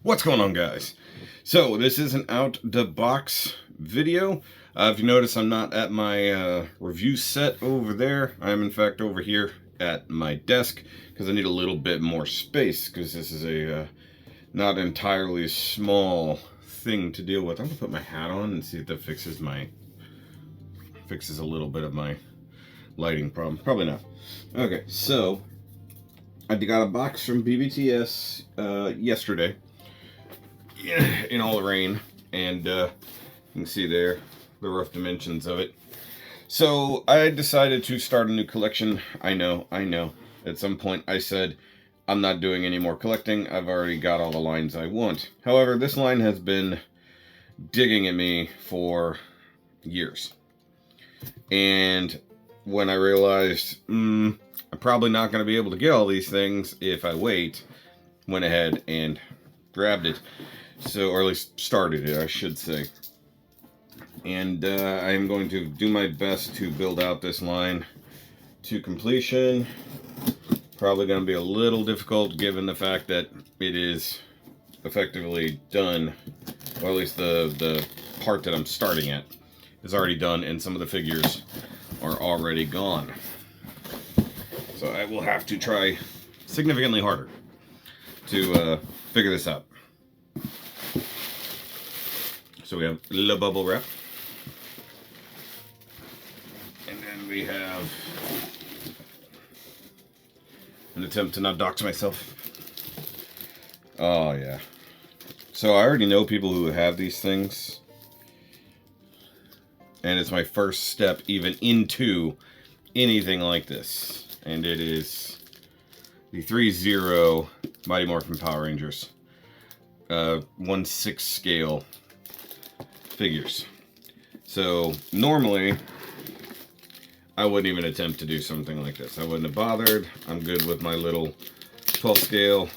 What's going on, guys? So this is an out the box video. If you notice, I'm not at my review set over there. I'm in fact over here at my desk because I need a little bit more space because this is a not entirely small thing to deal with. I'm gonna put my hat on and see if that fixes a little bit of my lighting problem. Probably not. Okay, so I got a box from BBTS yesterday in all the rain, and you can see there the rough dimensions of it. So I decided to start a new collection. I know. At some point I said I'm not doing any more collecting. I've already got all the lines I want. However, this line has been digging at me for years. And when I realized I'm probably not going to be able to get all these things if I wait, went ahead and grabbed it. So, or at least started it, I should say. And I am going to do my best to build out this line to completion. Probably going to be a little difficult given the fact that it is effectively done. Or at least the part that I'm starting at is already done, and some of the figures are already gone. So I will have to try significantly harder to figure this out. So we have the bubble wrap. And then we have an attempt to not dox myself. Oh, yeah. So I already know people who have these things. And it's my first step even into anything like this. And it is the THREEZERO Mighty Morphin Power Rangers. 1/6 scale figures. So normally I wouldn't even attempt to do something like this. I wouldn't have bothered. I'm good with my little 12 scale,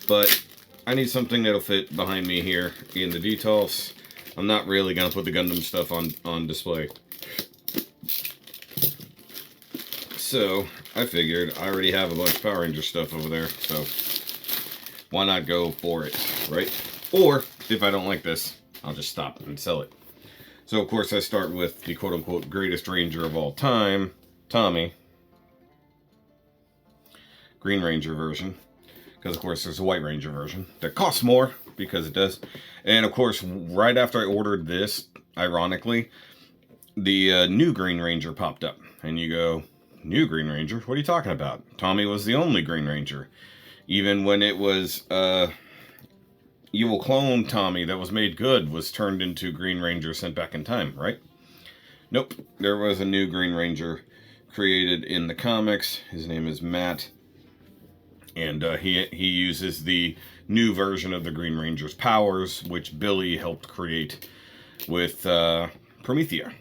but I need something that'll fit behind me here in the details. I'm not really gonna put the Gundam stuff on display. So I figured I already have a bunch of Power Ranger stuff over there, so why not go for it, right? Or if I don't like this, I'll just stop and sell it. So of course I start with the quote-unquote greatest Ranger of all time, Tommy. Green Ranger version. Because of course there's a White Ranger version that costs more, because it does. And of course right after I ordered this, ironically, the new Green Ranger popped up. And you go, new Green Ranger? What are you talking about? Tommy was the only Green Ranger. Even when it was evil clone Tommy that was made good was turned into Green Ranger sent back in time, right? Nope. There was a new Green Ranger created in the comics. His name is Matt. And he uses the new version of the Green Ranger's powers, which Billy helped create with Promethea.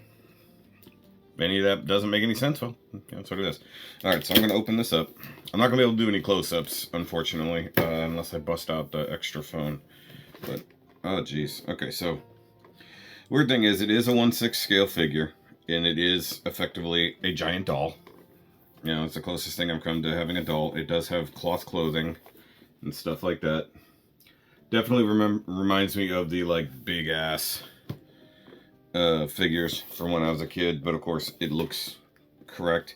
If any of that doesn't make any sense, well, that's what it is. Alright, so I'm going to open this up. I'm not going to be able to do any close-ups, unfortunately, unless I bust out the extra phone. But, oh geez. Okay, so, weird thing is, it is a 1/6 scale figure, and it is effectively a giant doll. You know, it's the closest thing I've come to having a doll. It does have cloth clothing and stuff like that. Definitely reminds me of the, like, big-ass figures from when I was a kid, but of course, it looks correct.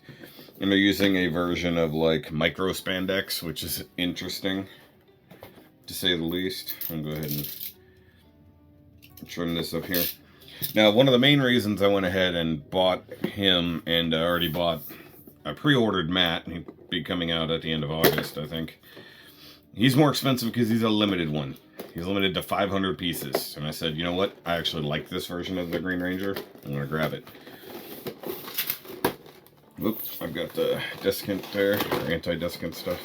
And they're using a version of, like, micro spandex, which is interesting, to say the least. I'm going to go ahead and trim this up here. Now, one of the main reasons I went ahead and bought him, and I already I pre-ordered Matt, and he'll be coming out at the end of August, I think. He's more expensive because he's a limited one. He's limited to 500 pieces. And I said, you know what? I actually like this version of the Green Ranger. I'm going to grab it. Oops, I've got the desiccant there, or anti-desiccant stuff.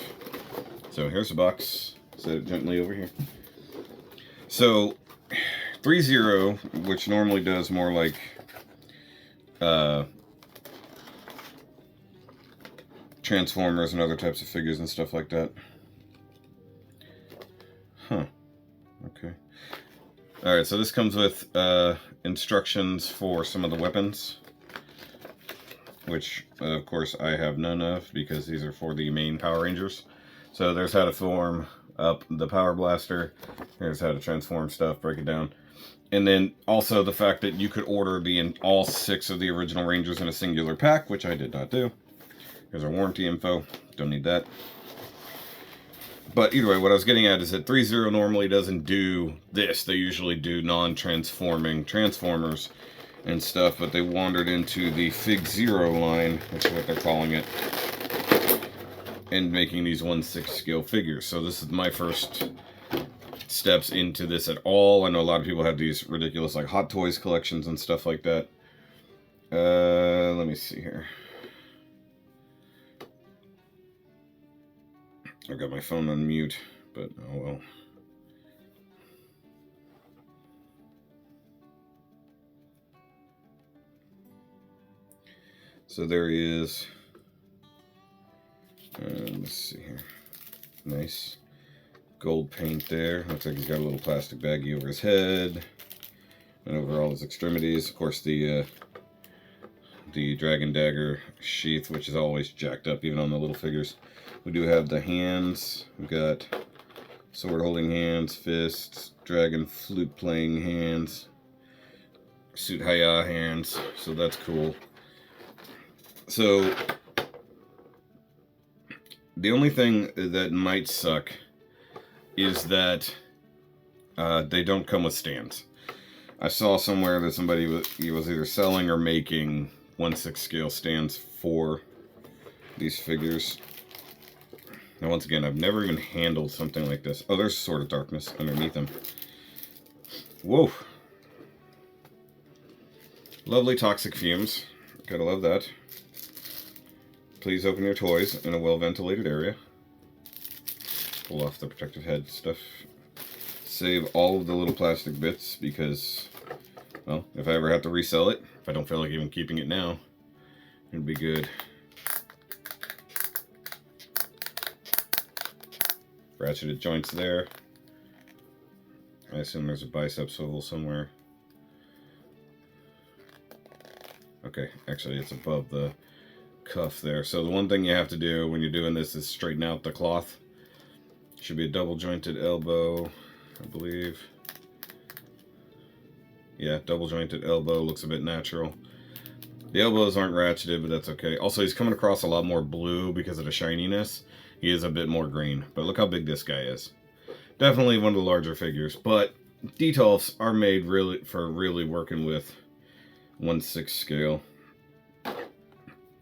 So here's the box. Set it gently over here. So, THREEZERO, which normally does more like Transformers and other types of figures and stuff like that. Huh. Okay. Alright, so this comes with instructions for some of the weapons, which of course I have none of because these are for the main Power Rangers. So there's how to form up the Power Blaster. Here's how to transform stuff, break it down. And then also the fact that you could order all 6 of the original Rangers in a singular pack, which I did not do. Here's our warranty info. Don't need that. But either way, what I was getting at is that THREEZERO normally doesn't do this. They usually do non-transforming Transformers and stuff, but they wandered into the FigZero line, which is what they're calling it, and making these 1/6 scale figures. So this is my first steps into this at all. I know a lot of people have these ridiculous like Hot Toys collections and stuff like that. Let me see here. I got my phone on mute, but oh well. So there he is. Let's see here. Nice gold paint there. Looks like he's got a little plastic baggie over his head and over all his extremities. Of course, the Dragon Dagger sheath, which is always jacked up, even on the little figures. We do have the hands. We've got sword holding hands, fists, dragon flute playing hands, suit haya hands. So that's cool. So the only thing that might suck is that they don't come with stands. I saw somewhere that somebody was either selling or making 1/6 scale stands for these figures. Now once again, I've never even handled something like this. Oh, there's Sword of Darkness underneath them. Whoa. Lovely toxic fumes. Gotta love that. Please open your toys in a well-ventilated area. Pull off the protective head stuff. Save all of the little plastic bits because, well, if I ever have to resell it, if I don't feel like even keeping it now, it'd be good. Ratcheted joints there. I assume there's a bicep swivel somewhere. Okay, actually it's above the cuff there. So the one thing you have to do when you're doing this is straighten out the cloth. Should be a double jointed elbow, I believe. Yeah, double jointed elbow, looks a bit natural. The elbows aren't ratcheted, but that's okay. Also, he's coming across a lot more blue because of the shininess. He is a bit more green, but look how big this guy is. Definitely one of the larger figures, but details are made for really working with 1/6 scale.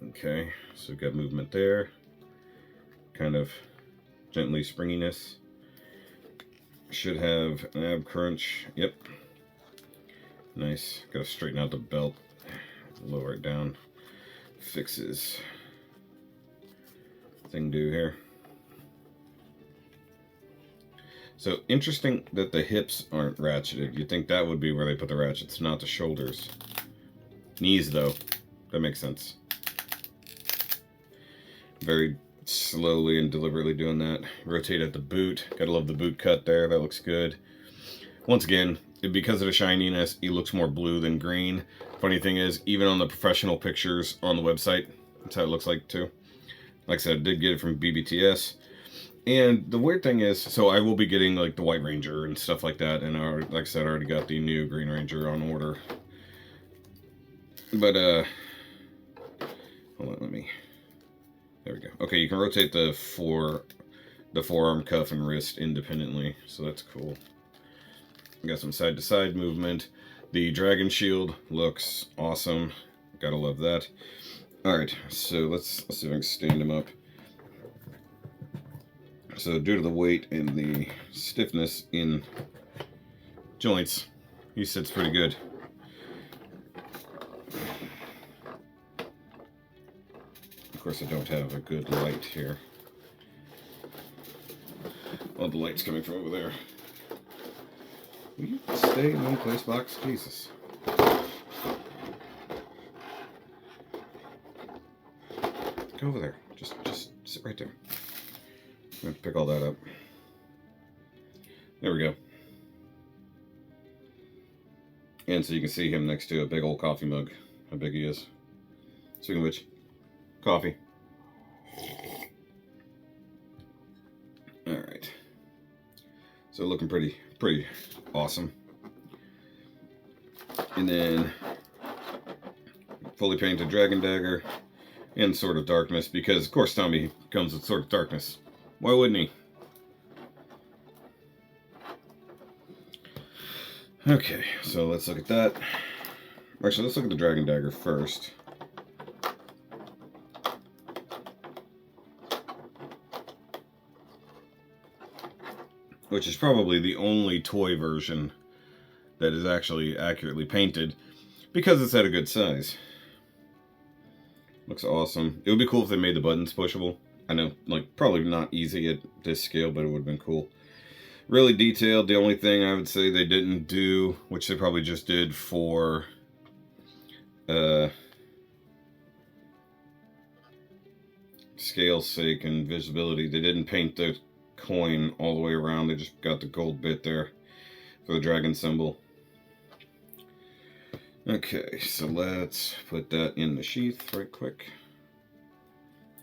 Okay, so we've got movement there. Kind of gently springiness. Should have an ab crunch. Yep. Nice. Gotta straighten out the belt. Lower it down. Fixes thing do here. So interesting that the hips aren't ratcheted. You'd think that would be where they put the ratchets, not the shoulders. Knees though. That makes sense. Very slowly and deliberately doing that. Rotate at the boot. Gotta love the boot cut there. That looks good. Once again, because of the shininess, he looks more blue than green. Funny thing is, even on the professional pictures on the website, that's how it looks like too. Like I said, I did get it from BBTS. And the weird thing is, so I will be getting like the White Ranger and stuff like that. And like I said, I already got the new Green Ranger on order. But, hold on, let me... There we go. Okay, you can rotate the forearm cuff and wrist independently, so that's cool. Got some side-to-side movement. The Dragon Shield looks awesome. Gotta love that. Alright, so let's see if I can stand him up. So due to the weight and the stiffness in joints, he sits pretty good. Of course, I don't have a good light here. Well, the light's coming from over there. Will you stay in one place, box? Jesus. Go over there. Just sit right there. I'm going to pick all that up. There we go. And so you can see him next to a big old coffee mug. How big he is. Speaking of which, coffee. Alright. So looking pretty awesome. And then fully painted Dragon Dagger and Sword of Darkness, because of course Tommy comes with Sword of Darkness. Why wouldn't he? Okay, so let's look at that. Actually, let's look at the Dragon Dagger first. Which is probably the only toy version that is actually accurately painted, because it's at a good size. Looks awesome. It would be cool if they made the buttons pushable. I know, like, probably not easy at this scale, but it would have been cool. Really detailed. The only thing I would say they didn't do, which they probably just did for scale's sake and visibility, they didn't paint the coin all the way around. They just got the gold bit there for the dragon symbol. Okay, so let's put that in the sheath right quick.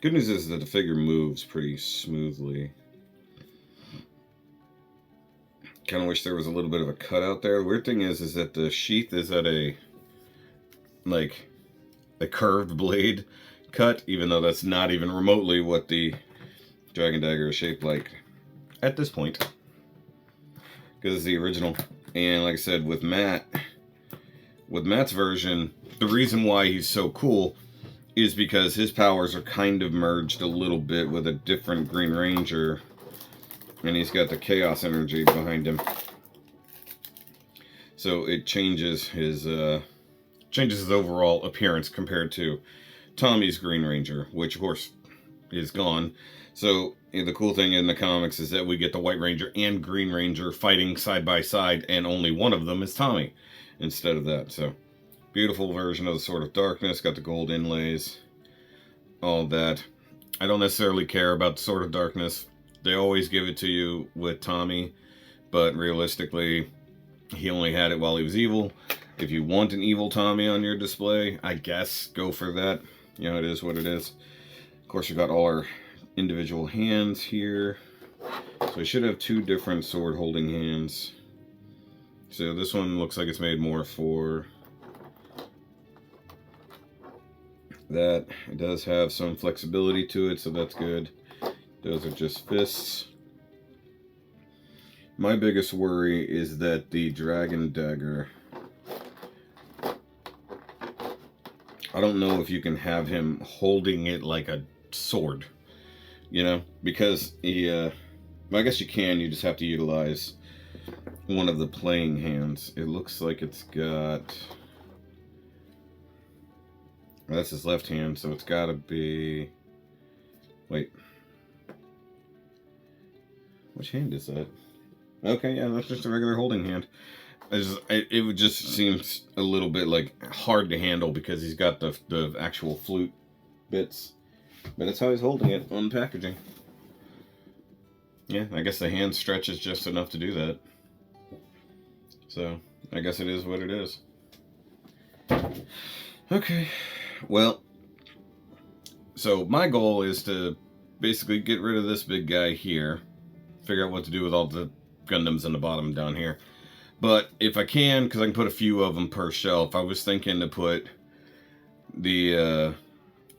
Good news is that the figure moves pretty smoothly. Kind of wish there was a little bit of a cutout there. The weird thing is that the sheath is at a curved blade cut, even though that's not even remotely what the Dragon Dagger is shaped like at this point, because it's the original. And like I said, with Matt's version, the reason why he's so cool is because his powers are kind of merged a little bit with a different Green Ranger, and he's got the chaos energy behind him, so it changes his overall appearance compared to Tommy's Green Ranger, which of course is gone. So the cool thing in the comics is that we get the White Ranger and Green Ranger fighting side by side, and only one of them is Tommy instead of that. So beautiful version of the Sword of Darkness, got the gold inlays, all that. I don't necessarily care about the Sword of Darkness. They always give it to you with Tommy, but realistically, he only had it while he was evil. If you want an evil Tommy on your display, I guess go for that. You know, it is what it is. Of course, we got all our individual hands here. So we should have two different sword holding hands. So this one looks like it's made more for that. It does have some flexibility to it, so that's good. Those are just fists. My biggest worry is that the Dragon Dagger, I don't know if you can have him holding it like a sword, you know, because he, well, I guess you can, you just have to utilize one of the playing hands. It looks like it's got, well, that's his left hand, so it's gotta be, wait, which hand is that? Okay, yeah, that's just a regular holding hand. It would just seems a little bit like hard to handle because he's got the actual flute bits. But that's how he's holding it on packaging. Yeah, I guess the hand stretches just enough to do that. So, I guess it is what it is. Okay, well, so my goal is to basically get rid of this big guy here. Figure out what to do with all the Gundams in the bottom down here. But if I can, because I can put a few of them per shelf, I was thinking to put the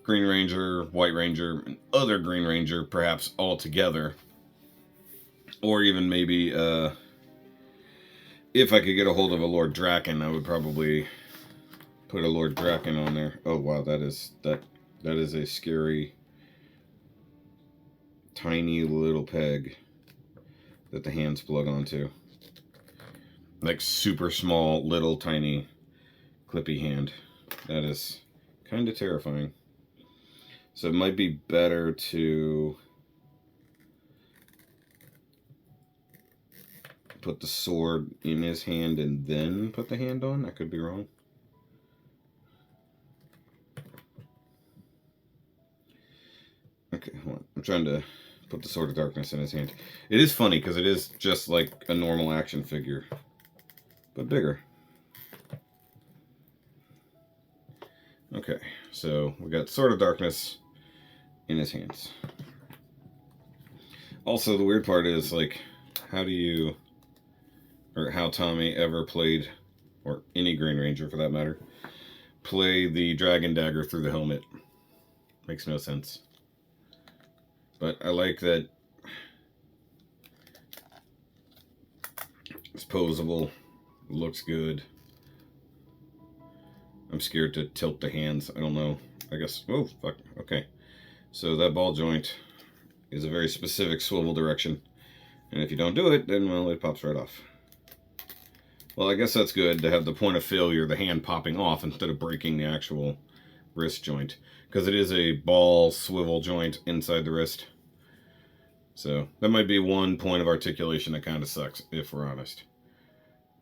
Green Ranger, White Ranger, and other Green Ranger perhaps all together. Or even maybe, if I could get a hold of a Lord Draken, I would probably put a Lord Draken on there. Oh wow, that is a scary, tiny little peg that the hands plug onto. Like super small, little, tiny, clippy hand. That is kind of terrifying. So it might be better to put the sword in his hand and then put the hand on. I could be wrong. Okay, hold on. I'm trying to put the Sword of Darkness in his hand. It is funny because it is just like a normal action figure, but bigger. Okay, so we got Sword of Darkness in his hands. Also, the weird part is, like, how do you or how Tommy ever played, or any Green Ranger for that matter, play the Dragon Dagger through the helmet. Makes no sense. But I like that it's posable, looks good. I'm scared to tilt the hands. I don't know. I guess, oh, fuck, okay. So that ball joint is a very specific swivel direction. And if you don't do it, then, well, it pops right off. Well, I guess that's good to have the point of failure, the hand popping off, instead of breaking the actual wrist joint. Because it is a ball swivel joint inside the wrist. So, that might be one point of articulation that kind of sucks, if we're honest.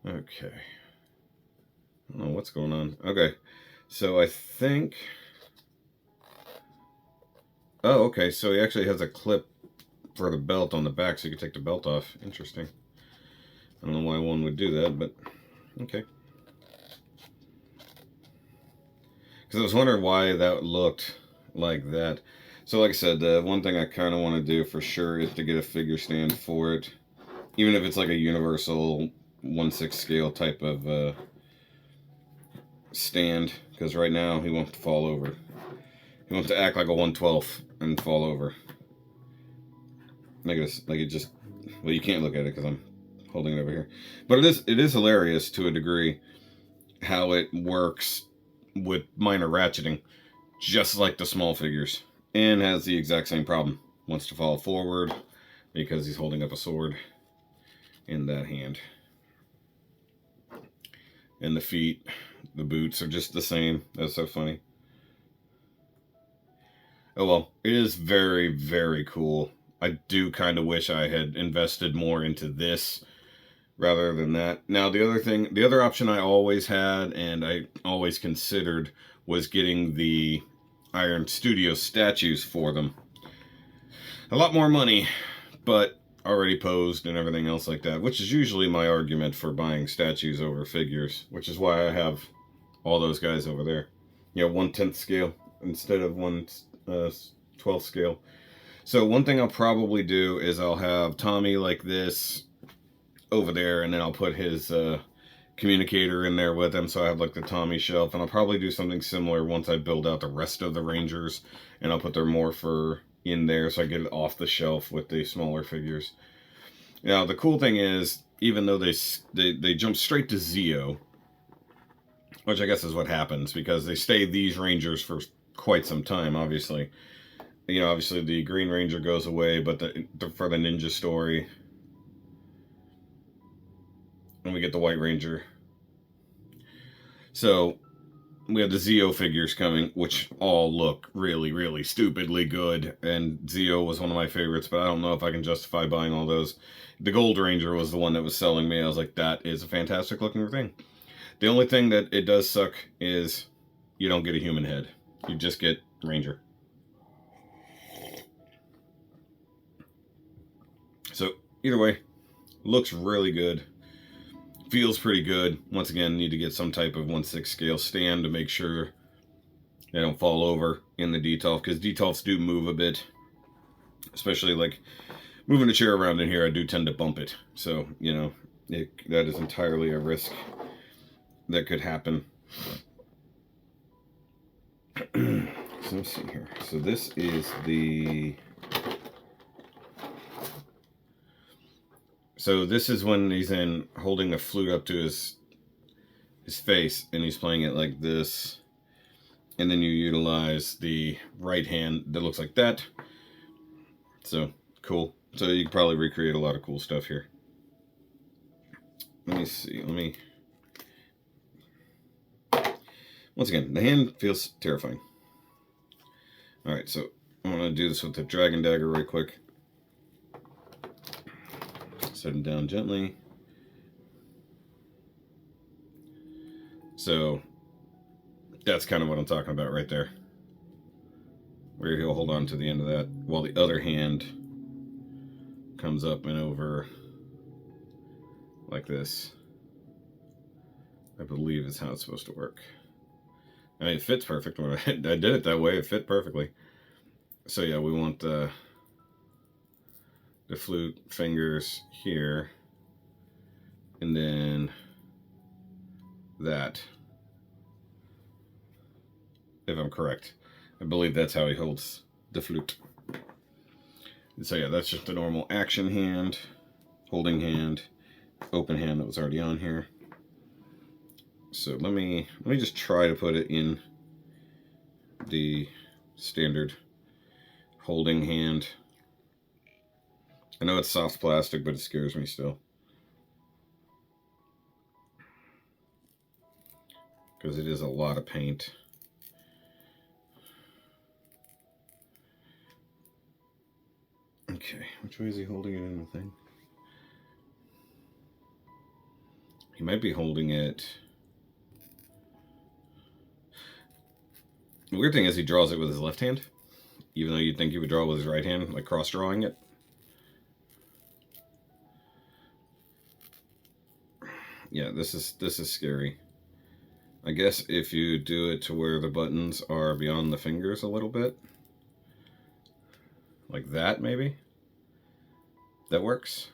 Okay. I don't know what's going on. Okay. So, I think... Oh, okay. So, he actually has a clip for the belt on the back, so you can take the belt off. Interesting. I don't know why one would do that, but okay. Because I was wondering why that looked like that. So like I said, the one thing I kind of want to do for sure is to get a figure stand for it. Even if it's like a universal 1/6 scale type of stand. Because right now he wants to fall over. He wants to act like a 1/12 and fall over. Like it just... Well, you can't look at it because I'm holding it over here. But it is hilarious to a degree how it works with minor ratcheting, just like the small figures, and has the exact same problem. Wants to fall forward because he's holding up a sword in that hand. And the feet, the boots are just the same. That's so funny. Oh well, it is very, very cool. I do kind of wish I had invested more into this rather than that. Now, the other option I always had and I always considered was getting the Iron Studio statues for them. A lot more money, but already posed and everything else like that, which is usually my argument for buying statues over figures, which is why I have all those guys over there. You know, 1/10 scale instead of 1/12 scale. So one thing I'll probably do is I'll have Tommy like this over there, and then I'll put his communicator in there with him, so I have like the Tommy shelf, and I'll probably do something similar once I build out the rest of the Rangers, and I'll put their Morpher in there so I get it off the shelf with the smaller figures. Now the cool thing is, even though they jump straight to Zeo, which I guess is what happens because they stay these Rangers for quite some time, obviously. You know, obviously the Green Ranger goes away, but for the Ninja story, and we get the White Ranger. So we have the Zeo figures coming, which all look really, really stupidly good. And Zeo was one of my favorites, but I don't know if I can justify buying all those. The Gold Ranger was the one that was selling me. I was like, that is a fantastic looking thing. The only thing that it does suck is you don't get a human head. You just get Ranger. So either way, looks really good. Feels pretty good. Once again, need to get some type of 1/6 scale stand to make sure they don't fall over in the detolf, because detolfs do move a bit. Especially like moving a chair around in here, I do tend to bump it. So, you know, that is entirely a risk that could happen. So let's see here. So this is the... So this is when he's holding the flute up to his face, and he's playing it like this. And then you utilize the right hand that looks like that. So, cool. So you can probably recreate a lot of cool stuff here. Let me see. Once again, the hand feels terrifying. Alright, so I'm going to do this with the Dragon Dagger right quick. Set him down gently. So that's kind of what I'm talking about right there, where he'll hold on to the end of that while the other hand comes up and over like this. I believe is how it's supposed to work. I mean, it fits perfect. When I did it that way, it fit perfectly. So yeah, we want the flute fingers here, and then that, if I'm correct. I believe that's how he holds the flute. So yeah, that's just a normal action hand, holding hand, open hand that was already on here. So let me just try to put it in the standard holding hand. I know it's soft plastic, but it scares me still, because it is a lot of paint. Okay, which way is he holding it in the thing? He might be holding it... The weird thing is he draws it with his left hand, even though you'd think he would draw it with his right hand, like cross-drawing it. Yeah, this is scary. I guess if you do it to where the buttons are beyond the fingers a little bit, like that maybe, that works.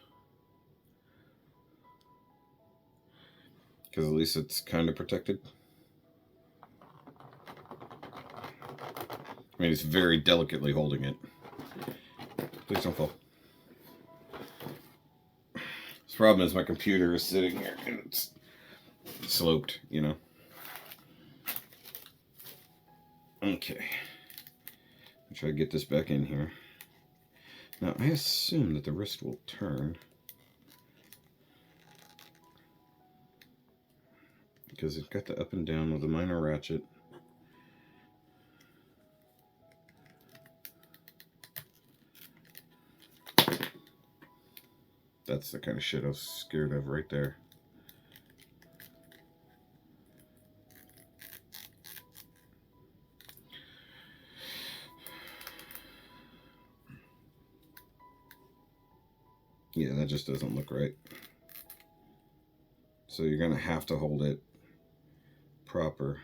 Because at least it's kind of protected. I mean, it's very delicately holding it. Please don't fall. The problem is my computer is sitting here and it's sloped, you know. Okay. I'll try to get this back in here. Now, I assume that the wrist will turn, because it's got the up and down with a minor ratchet. That's the kind of shit I was scared of right there. Yeah, that just doesn't look right. So you're going to have to hold it proper,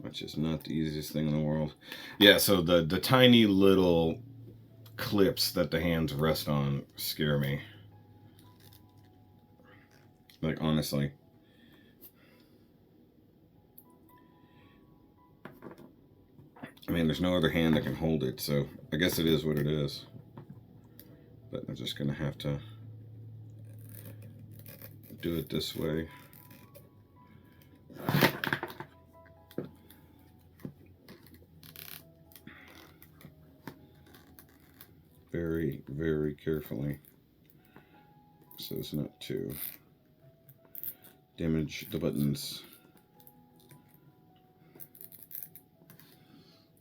which is not the easiest thing in the world. Yeah, so the tiny little clips that the hands rest on scare me. Like, honestly. I mean, there's no other hand that can hold it, so I guess it is what it is. But I'm just gonna have to do it this way. Very, very carefully, so as not to damage the buttons.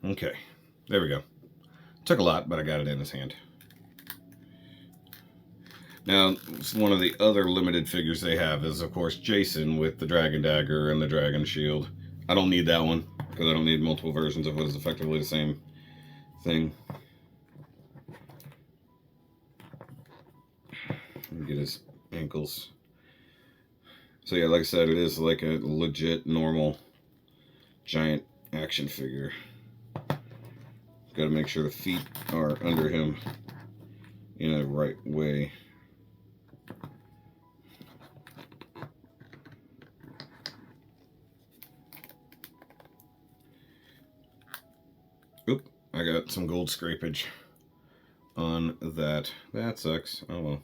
Okay, there we go. Took a lot, but I got it in his hand. Now, one of the other limited figures they have is, of course, Jason with the Dragon Dagger and the Dragon Shield. I don't need that one, because I don't need multiple versions of what is effectively the same thing. Get his ankles. So yeah, like I said, it is like a legit normal giant action figure. Got to make sure the feet are under him in a right way. Oop, I got some gold scrapage on that. That sucks. Oh well.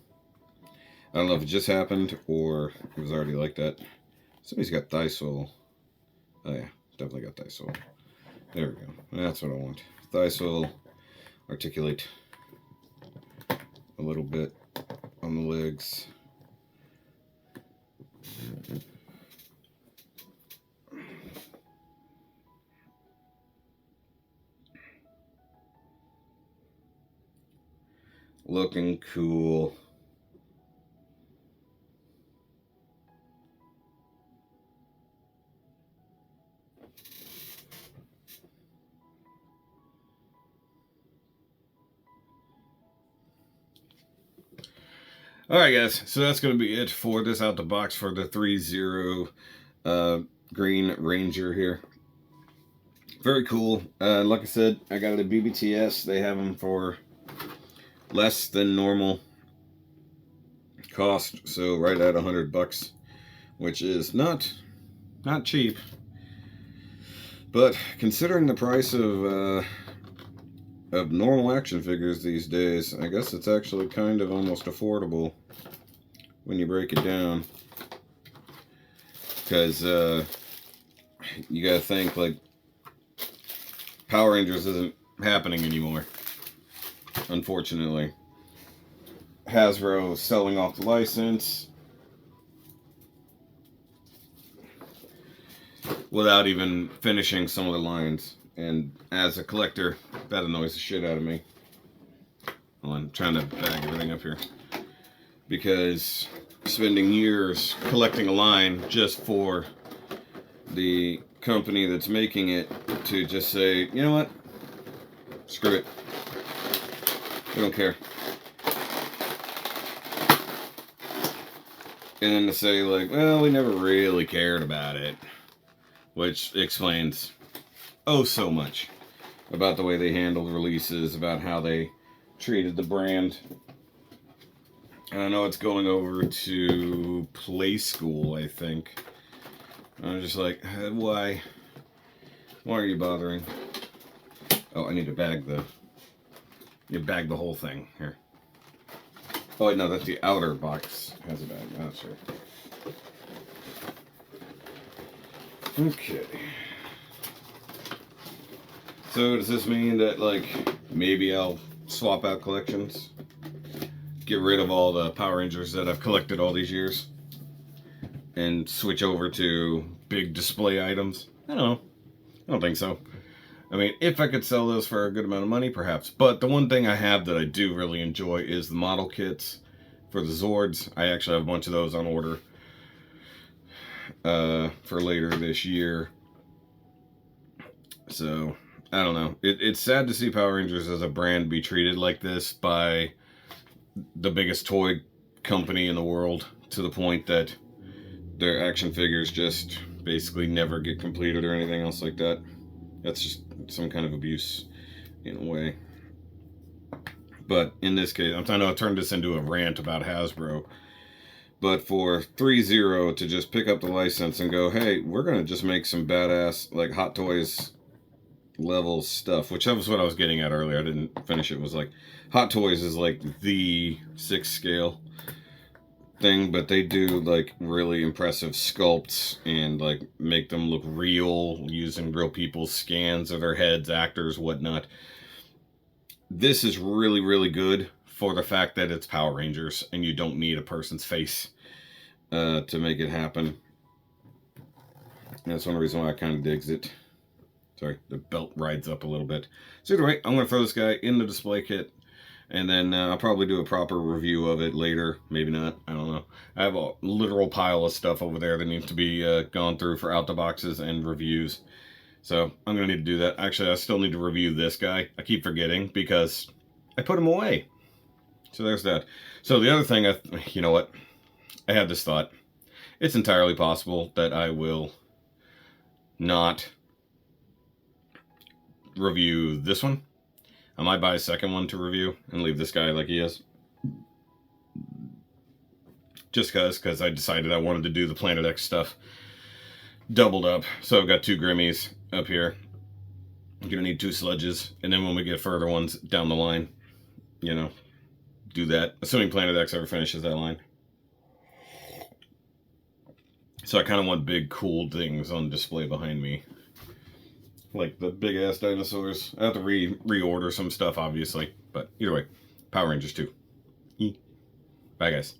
I don't know if it just happened or it was already like that. Somebody's got thigh sole. Oh yeah, definitely got thigh sole. There we go. That's what I want. Thigh sole, articulate a little bit on the legs. Looking cool. Alright guys, so that's going to be it for this out the box for the THREEZERO Green Ranger here. Very cool. Like I said, I got it at BBTS. They have them for less than normal cost, so right at $100, which is not cheap. But considering the price of normal action figures these days, I guess it's actually kind of almost affordable when you break it down. Because you gotta think, like, Power Rangers isn't happening anymore, unfortunately. Hasbro is selling off the license without even finishing some of the lines. And as a collector, that annoys the shit out of me. Hold on, I'm trying to bag everything up here. Because spending years collecting a line just for the company that's making it to just say, you know what? Screw it. We don't care. And then to say, like, well, we never really cared about it. Which explains oh so much about the way they handled releases, about how they treated the brand. And I know it's going over to Play School, I think. I'm just like, why? Why are you bothering? Oh, I need to bag the... You bag the whole thing. Here. Oh, wait, no, that's the outer box has a bag. Oh, sure. Okay. So does this mean that, like, maybe I'll swap out collections? Get rid of all the Power Rangers that I've collected all these years? And switch over to big display items? I don't know. I don't think so. I mean, if I could sell those for a good amount of money, perhaps. But the one thing I have that I do really enjoy is the model kits for the Zords. I actually have a bunch of those on order for later this year. So, I don't know. It's sad to see Power Rangers as a brand be treated like this by the biggest toy company in the world, to the point that their action figures just basically never get completed or anything else like that. That's just some kind of abuse in a way. But in this case, I know I turned this into a rant about Hasbro, but for THREEZERO to just pick up the license and go, hey, we're going to just make some badass, like, Hot Toys level stuff, which that was what I was getting at earlier. I didn't finish it. It was like, Hot Toys is like the 6 scale thing, but they do like really impressive sculpts and like make them look real using real people's scans of their heads, actors, whatnot. This is really, really good for the fact that it's Power Rangers and you don't need a person's face to make it happen. And that's one reason why I kind of digs it. Sorry, the belt rides up a little bit. So either way, I'm going to throw this guy in the display kit. And then I'll probably do a proper review of it later. Maybe not. I don't know. I have a literal pile of stuff over there that needs to be gone through for out the boxes and reviews. So I'm going to need to do that. Actually, I still need to review this guy. I keep forgetting because I put him away. So there's that. So the other thing, you know what? I had this thought. It's entirely possible that I will not review this one. I might buy a second one to review and leave this guy like he is. Just because I decided I wanted to do the Planet X stuff doubled up. So I've got 2 Grimmies up here. I'm going to need 2 Sludges. And then when we get further ones down the line, you know, do that. Assuming Planet X ever finishes that line. So I kind of want big, cool things on display behind me. Like the big-ass dinosaurs. I have to reorder some stuff, obviously. But either way, Power Rangers 2. Bye, guys.